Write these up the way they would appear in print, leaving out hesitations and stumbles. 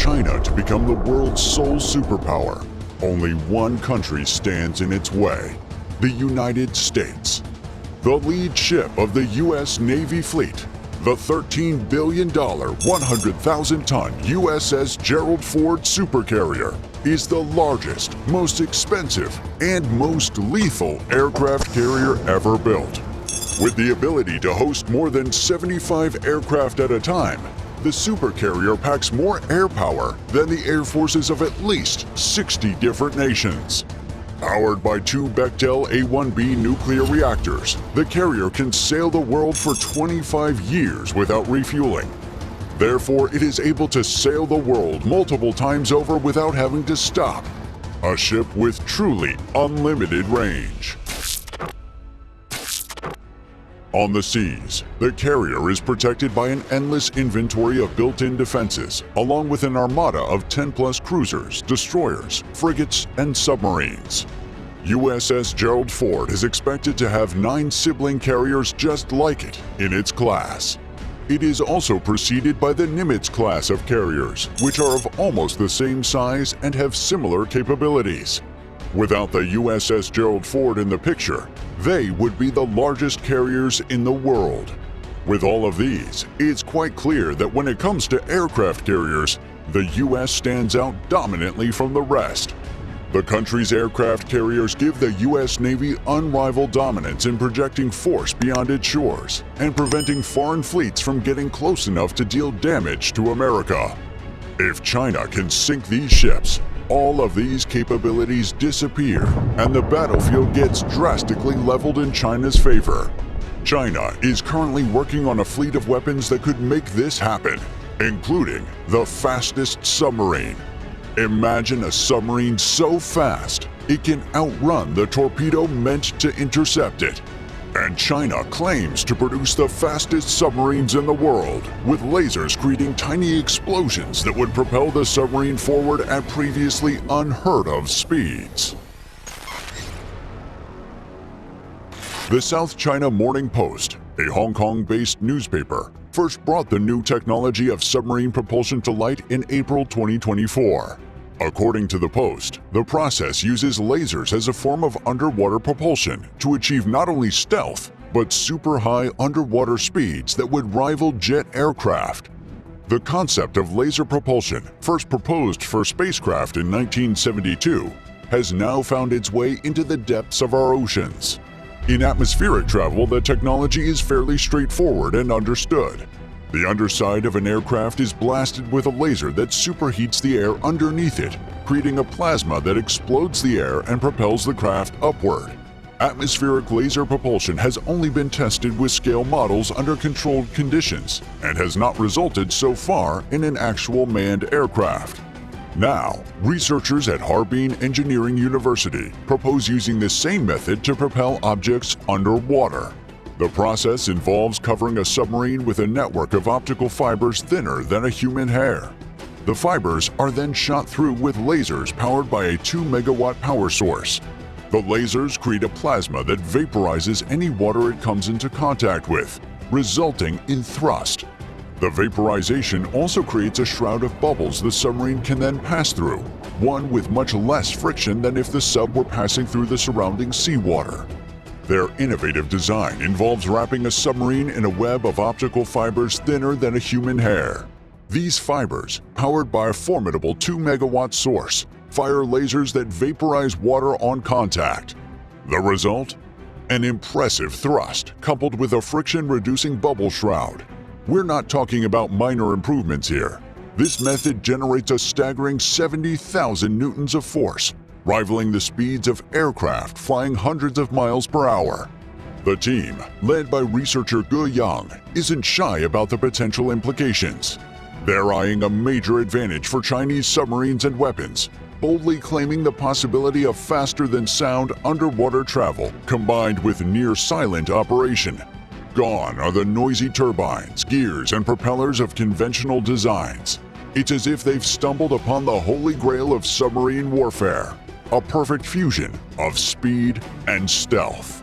China to become the world's sole superpower, only one country stands in its way: the United States. The lead ship of the U.S. Navy fleet, the $13 billion, 100,000-ton USS Gerald Ford Supercarrier, is the largest, most expensive, and most lethal aircraft carrier ever built. With the ability to host more than 75 aircraft at a time, the supercarrier packs more air power than the air forces of at least 60 different nations. Powered by 2 Bechtel A-1B nuclear reactors, the carrier can sail the world for 25 years without refueling. Therefore, it is able to sail the world multiple times over without having to stop. A ship with truly unlimited range. On the seas, the carrier is protected by an endless inventory of built-in defenses, along with an armada of 10-plus cruisers, destroyers, frigates, and submarines. USS Gerald Ford is expected to have 9 sibling carriers just like it in its class. It is also preceded by the Nimitz class of carriers, which are of almost the same size and have similar capabilities. Without the USS Gerald Ford in the picture, they would be the largest carriers in the world. With all of these, it's quite clear that when it comes to aircraft carriers, the U.S. stands out dominantly from the rest. The country's aircraft carriers give the U.S. Navy unrivaled dominance in projecting force beyond its shores and preventing foreign fleets from getting close enough to deal damage to America. If China can sink these ships, all of these capabilities disappear, and the battlefield gets drastically leveled in China's favor. China is currently working on a fleet of weapons that could make this happen, including the fastest submarine. Imagine a submarine so fast it can outrun the torpedo meant to intercept it. And China claims to produce the fastest submarines in the world, with lasers creating tiny explosions that would propel the submarine forward at previously unheard of speeds. The South China Morning Post, a Hong Kong-based newspaper, first brought the new technology of submarine propulsion to light in April 2024. According to the Post, the process uses lasers as a form of underwater propulsion to achieve not only stealth, but super high underwater speeds that would rival jet aircraft. The concept of laser propulsion, first proposed for spacecraft in 1972, has now found its way into the depths of our oceans. In atmospheric travel, the technology is fairly straightforward and understood. The underside of an aircraft is blasted with a laser that superheats the air underneath it, creating a plasma that explodes the air and propels the craft upward. Atmospheric laser propulsion has only been tested with scale models under controlled conditions and has not resulted so far in an actual manned aircraft. Now, researchers at Harbin Engineering University propose using the same method to propel objects underwater. The process involves covering a submarine with a network of optical fibers thinner than a human hair. The fibers are then shot through with lasers powered by a 2-megawatt power source. The lasers create a plasma that vaporizes any water it comes into contact with, resulting in thrust. The vaporization also creates a shroud of bubbles the submarine can then pass through, one with much less friction than if the sub were passing through the surrounding seawater. Their innovative design involves wrapping a submarine in a web of optical fibers thinner than a human hair. These fibers, powered by a formidable 2-megawatt source, fire lasers that vaporize water on contact. The result? An impressive thrust coupled with a friction-reducing bubble shroud. We're not talking about minor improvements here. This method generates a staggering 70,000 newtons of force, rivaling the speeds of aircraft flying hundreds of miles per hour. The team, led by researcher Gu Yang, isn't shy about the potential implications. They're eyeing a major advantage for Chinese submarines and weapons, boldly claiming the possibility of faster-than-sound underwater travel combined with near-silent operation. Gone are the noisy turbines, gears, and propellers of conventional designs. It's as if they've stumbled upon the holy grail of submarine warfare. A perfect fusion of speed and stealth.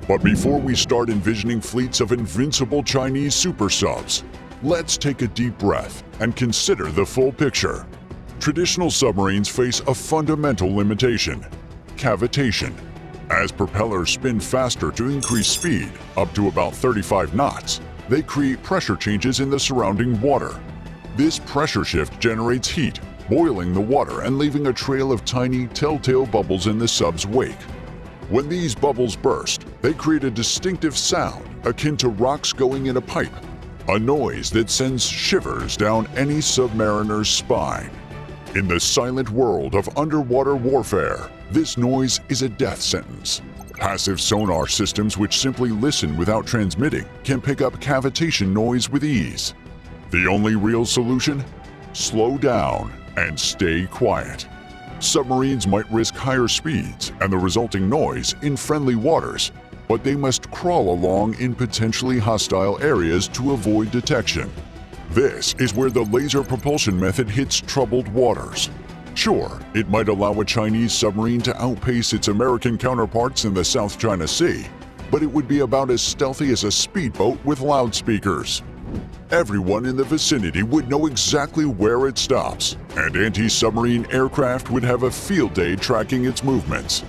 But before we start envisioning fleets of invincible Chinese super subs, Let's take a deep breath and consider the full picture. Traditional submarines face a fundamental limitation: cavitation. As propellers spin faster to increase speed, up to about 35 knots, they create pressure changes in the surrounding water. This pressure shift generates heat, boiling the water and leaving a trail of tiny, telltale bubbles in the sub's wake. When these bubbles burst, they create a distinctive sound akin to rocks going in a pipe, a noise that sends shivers down any submariner's spine. In the silent world of underwater warfare, this noise is a death sentence. Passive sonar systems which simply listen without transmitting can pick up cavitation noise with ease. The only real solution? Slow down and stay quiet. Submarines might risk higher speeds and the resulting noise in friendly waters, but they must crawl along in potentially hostile areas to avoid detection. This is where the laser propulsion method hits troubled waters. Sure, it might allow a Chinese submarine to outpace its American counterparts in the South China Sea, but it would be about as stealthy as a speedboat with loudspeakers. Everyone in the vicinity would know exactly where it stops, and anti-submarine aircraft would have a field day tracking its movements.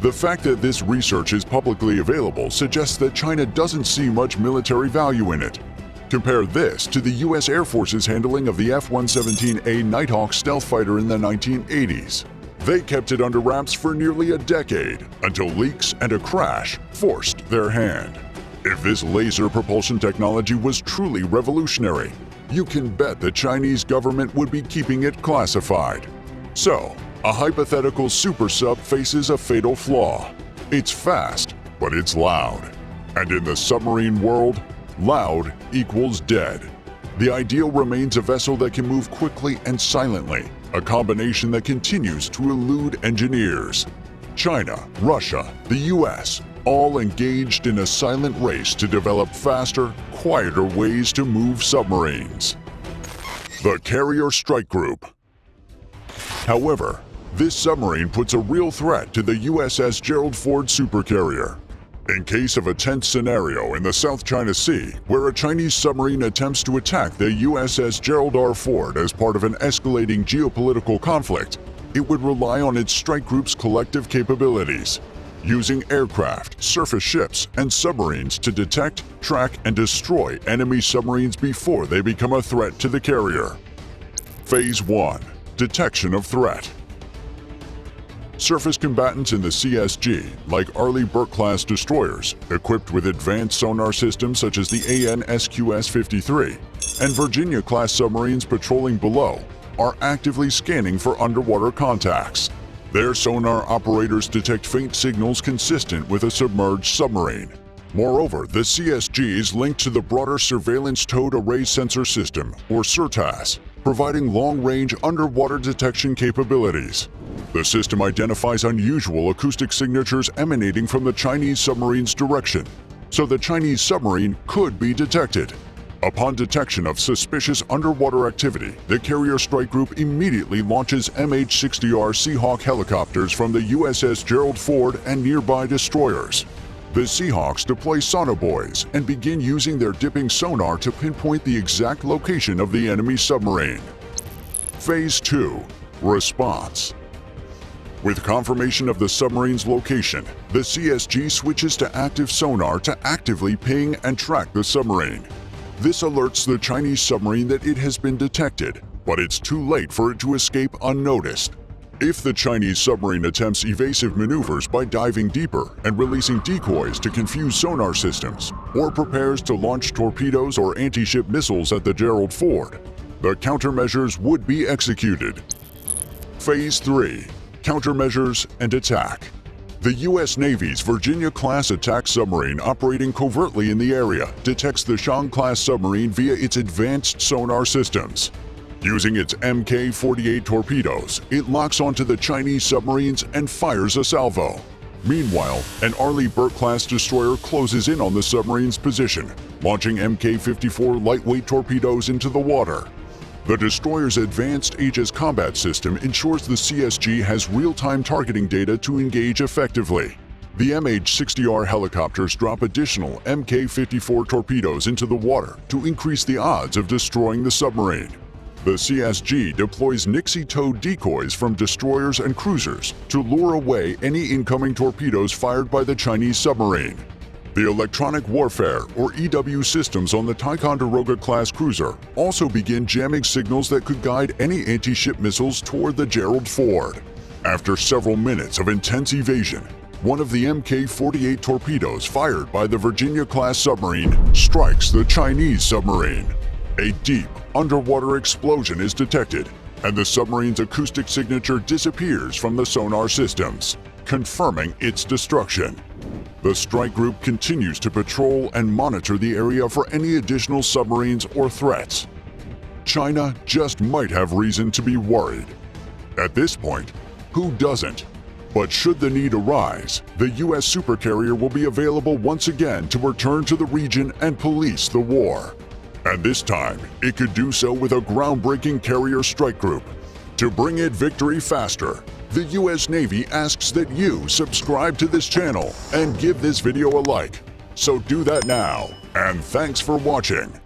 The fact that this research is publicly available suggests that China doesn't see much military value in it. Compare this to the U.S. Air Force's handling of the F-117A Nighthawk stealth fighter in the 1980s. They kept it under wraps for nearly a decade, until leaks and a crash forced their hand. If this laser propulsion technology was truly revolutionary, you can bet the Chinese government would be keeping it classified. So, a hypothetical super sub faces a fatal flaw. It's fast, but it's loud. And in the submarine world, loud equals dead. The ideal remains a vessel that can move quickly and silently, a combination that continues to elude engineers. China, Russia, the US, all engaged in a silent race to develop faster, quieter ways to move submarines. The Carrier Strike Group. However, this submarine puts a real threat to the USS Gerald Ford Supercarrier. In case of a tense scenario in the South China Sea, where a Chinese submarine attempts to attack the USS Gerald R. Ford as part of an escalating geopolitical conflict, it would rely on its strike group's collective capabilities, using aircraft, surface ships, and submarines to detect, track, and destroy enemy submarines before they become a threat to the carrier. Phase 1. Detection of threat. Surface combatants in the CSG, like Arleigh Burke-class destroyers, equipped with advanced sonar systems such as the AN/SQS-53, and Virginia-class submarines patrolling below, are actively scanning for underwater contacts. Their sonar operators detect faint signals consistent with a submerged submarine. Moreover, the CSG is linked to the broader Surveillance Towed Array Sensor System, or SURTAS, providing long-range underwater detection capabilities. The system identifies unusual acoustic signatures emanating from the Chinese submarine's direction, so the Chinese submarine could be detected. Upon detection of suspicious underwater activity, the Carrier Strike Group immediately launches MH-60R Seahawk helicopters from the USS Gerald Ford and nearby destroyers. The Seahawks deploy sonobuoys and begin using their dipping sonar to pinpoint the exact location of the enemy submarine. Phase 2. Response. With confirmation of the submarine's location, the CSG switches to active sonar to actively ping and track the submarine. This alerts the Chinese submarine that it has been detected, but it's too late for it to escape unnoticed. If the Chinese submarine attempts evasive maneuvers by diving deeper and releasing decoys to confuse sonar systems, or prepares to launch torpedoes or anti-ship missiles at the Gerald Ford, the countermeasures would be executed. Phase 3. Countermeasures and attack. The U.S. Navy's Virginia-class attack submarine operating covertly in the area detects the Shan-class submarine via its advanced sonar systems. Using its Mk-48 torpedoes, it locks onto the Chinese submarines and fires a salvo. Meanwhile, an Arleigh Burke-class destroyer closes in on the submarine's position, launching Mk-54 lightweight torpedoes into the water. The destroyer's advanced Aegis combat system ensures the CSG has real-time targeting data to engage effectively. The MH-60R helicopters drop additional Mk-54 torpedoes into the water to increase the odds of destroying the submarine. The CSG deploys Nixie tow decoys from destroyers and cruisers to lure away any incoming torpedoes fired by the Chinese submarine. The electronic warfare, or EW systems on the Ticonderoga-class cruiser also begin jamming signals that could guide any anti-ship missiles toward the Gerald Ford. After several minutes of intense evasion, one of the Mk-48 torpedoes fired by the Virginia-class submarine strikes the Chinese submarine. A deep, underwater explosion is detected, and the submarine's acoustic signature disappears from the sonar systems, confirming its destruction. The strike group continues to patrol and monitor the area for any additional submarines or threats. China just might have reason to be worried. At this point, who doesn't? But should the need arise, the U.S. supercarrier will be available once again to return to the region and police the war. And this time, it could do so with a groundbreaking carrier strike group. To bring it victory faster, the U.S. Navy asks that you subscribe to this channel and give this video a like. So do that now, and thanks for watching.